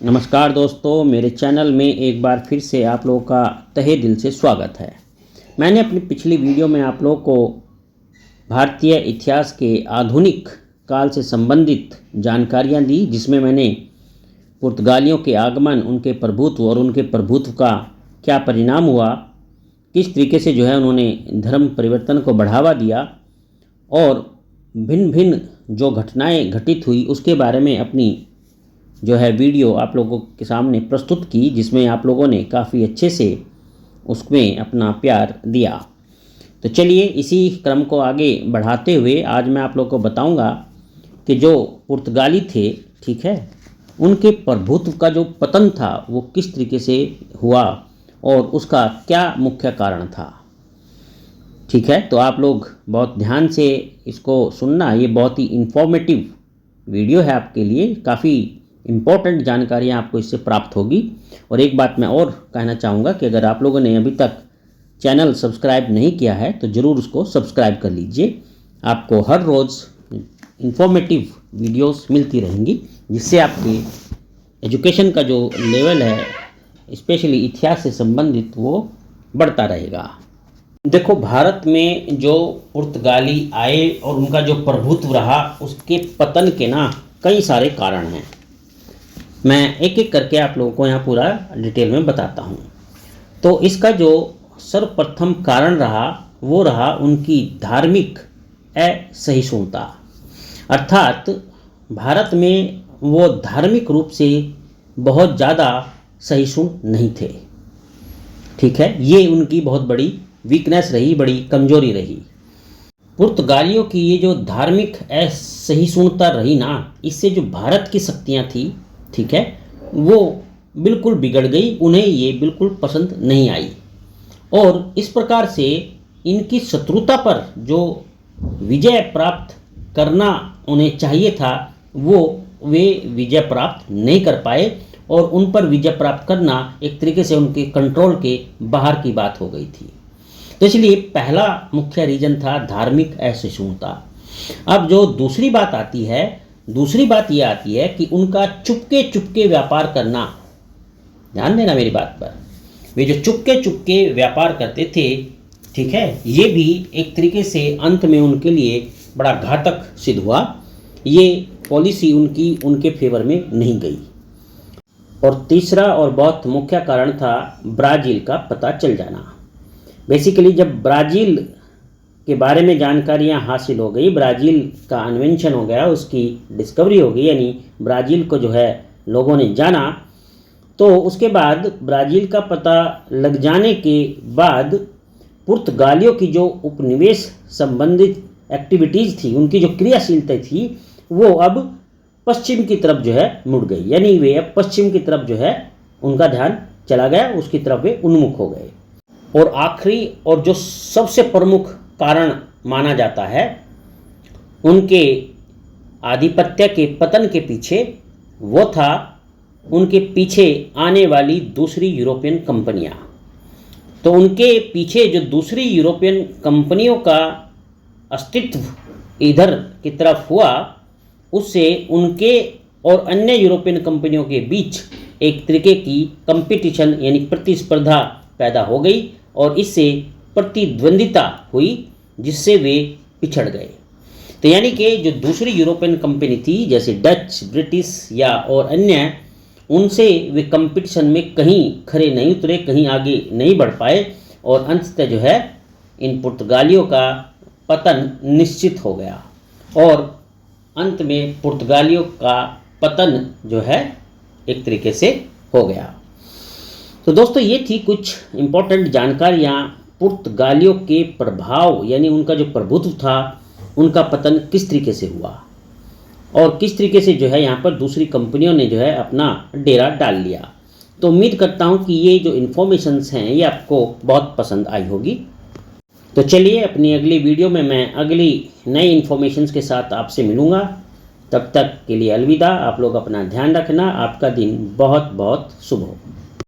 नमस्कार दोस्तों, मेरे चैनल में एक बार फिर से आप लोगों का तहे दिल से स्वागत है। मैंने अपनी पिछली वीडियो में आप लोगों को भारतीय इतिहास के आधुनिक काल से संबंधित जानकारियां दी, जिसमें मैंने पुर्तगालियों के आगमन, उनके प्रभुत्व और उनके प्रभुत्व का क्या परिणाम हुआ, किस तरीके से उन्होंने धर्म परिवर्तन को बढ़ावा दिया और भिन्न भिन्न जो घटनाएं घटित हुई उसके बारे में अपनी वीडियो आप लोगों के सामने प्रस्तुत की, जिसमें आप लोगों ने काफ़ी अच्छे से उसमें अपना प्यार दिया। तो चलिए इसी क्रम को आगे बढ़ाते हुए आज मैं आप लोगों को बताऊंगा कि जो पुर्तगाली थे, ठीक है, उनके प्रभुत्व का जो पतन था वो किस तरीके से हुआ और उसका क्या मुख्य कारण था। ठीक है, तो आप लोग बहुत ध्यान से इसको सुनना। ये बहुत ही इन्फॉर्मेटिव वीडियो है आपके लिए, काफ़ी इम्पोर्टेंट जानकारियाँ आपको इससे प्राप्त होगी। और एक बात मैं और कहना चाहूँगा कि अगर आप लोगों ने अभी तक चैनल सब्सक्राइब नहीं किया है तो ज़रूर उसको सब्सक्राइब कर लीजिए। आपको हर रोज़ इन्फॉर्मेटिव वीडियोस मिलती रहेंगी, जिससे आपके एजुकेशन का जो लेवल है, स्पेशली इतिहास से संबंधित, वो बढ़ता रहेगा। देखो, भारत में जो पुर्तगाली आए और उनका जो प्रभुत्व रहा, उसके पतन के कई सारे कारण हैं। मैं एक एक करके आप लोगों को यहाँ पूरा डिटेल में बताता हूँ। तो इसका जो सर्वप्रथम कारण रहा वो रहा उनकी धार्मिक असहिष्णुता, अर्थात भारत में वो धार्मिक रूप से बहुत ज़्यादा सहिष्णु नहीं थे। ठीक है, ये उनकी बहुत बड़ी वीकनेस रही, बड़ी कमजोरी रही। पुर्तगालियों की ये जो धार्मिक असहिष्णुता रही इससे जो भारत की शक्तियाँ थी, ठीक है, वो बिल्कुल बिगड़ गई। उन्हें ये बिल्कुल पसंद नहीं आई और इस प्रकार से इनकी शत्रुता पर जो विजय प्राप्त करना उन्हें चाहिए था, वो वे विजय प्राप्त नहीं कर पाए और उन पर विजय प्राप्त करना एक तरीके से उनके कंट्रोल के बाहर की बात हो गई थी। तो इसलिए पहला मुख्य रीजन था धार्मिक असहिष्णुता। अब जो दूसरी बात आती है कि उनका चुपके चुपके व्यापार करना। ध्यान देना मेरी बात पर, वे जो चुपके चुपके व्यापार करते थे, ठीक है, ये भी एक तरीके से अंत में उनके लिए बड़ा घातक सिद्ध हुआ। ये पॉलिसी उनकी उनके फेवर में नहीं गई। और तीसरा और बहुत मुख्य कारण था ब्राज़ील का पता चल जाना। बेसिकली जब ब्राज़ील के बारे में जानकारियां हासिल हो गई, ब्राज़ील का इन्वेंशन हो गया, उसकी डिस्कवरी हो गई, यानी ब्राज़ील को लोगों ने जाना, तो उसके बाद ब्राज़ील का पता लग जाने के बाद पुर्तगालियों की जो उपनिवेश संबंधित एक्टिविटीज़ थी, उनकी जो क्रियाशीलता थी, वो अब पश्चिम की तरफ मुड़ गई। यानी वे अब पश्चिम की तरफ उनका ध्यान चला गया, उसकी तरफ वे उन्मुख हो गए। और आखिरी और जो सबसे प्रमुख कारण माना जाता है उनके आधिपत्य के पतन के पीछे, वो था उनके पीछे आने वाली दूसरी यूरोपियन कंपनियां। तो उनके पीछे जो दूसरी यूरोपियन कंपनियों का अस्तित्व इधर की तरफ हुआ, उससे उनके और अन्य यूरोपियन कंपनियों के बीच एक तरीके की कंपटीशन यानी प्रतिस्पर्धा पैदा हो गई और इससे प्रतिद्वंदिता हुई, जिससे वे पिछड़ गए। तो यानी कि जो दूसरी यूरोपियन कंपनी थी, जैसे डच, ब्रिटिश या और अन्य, उनसे वे कंपटीशन में कहीं खरे नहीं उतरे, कहीं आगे नहीं बढ़ पाए और अंततः इन पुर्तगालियों का पतन निश्चित हो गया और अंत में पुर्तगालियों का पतन एक तरीके से हो गया। तो दोस्तों, ये थी कुछ इम्पोर्टेंट जानकारियाँ पुर्तगालियों के प्रभाव, यानी उनका जो प्रभुत्व था, उनका पतन किस तरीके से हुआ और किस तरीके से यहाँ पर दूसरी कंपनियों ने अपना डेरा डाल लिया। तो उम्मीद करता हूँ कि ये जो इन्फॉर्मेशंस हैं ये आपको बहुत पसंद आई होगी। तो चलिए, अपनी अगली वीडियो में मैं अगली नई इन्फॉर्मेशंस के साथ आपसे मिलूँगा। तब तक के लिए अलविदा। आप लोग अपना ध्यान रखना। आपका दिन बहुत बहुत शुभ हो।